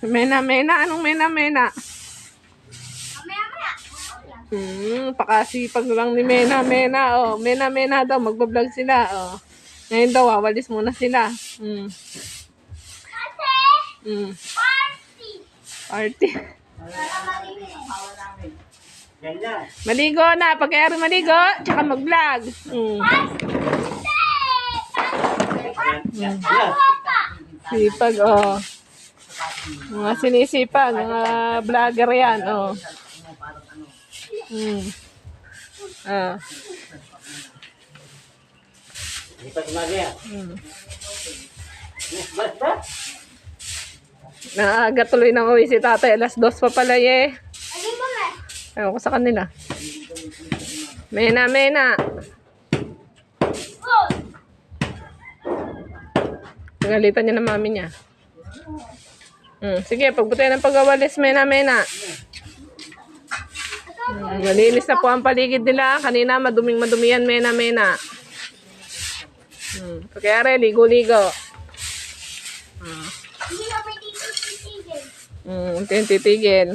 Mena, mena. Anong mena, mena? Pakasipag lang ni Mena, Mena, oh. Mena, Mena daw, magbablog sila, oh. Ngayon daw, wawalis muna sila. Party. Maligo na, pag-ayari maligo, tsaka mag-vlog. Sipag, oh. Mga sinisipag, mga vlogger yan, oh. Naaga tuloy ng uwi si tatay. Alas 2 pa pala eh. Ayaw ko sa kanila. Mena, Mena. Nagalitan niya ng mami niya. Sige, pagbutay ng pag-awalis, Mena, Mena. Malinis na po ang paligid nila. Kanina maduming-madumi yan, Mena, Mena. Pagkayari, ligo-ligo. Hindi na pwede titigil. Titigil.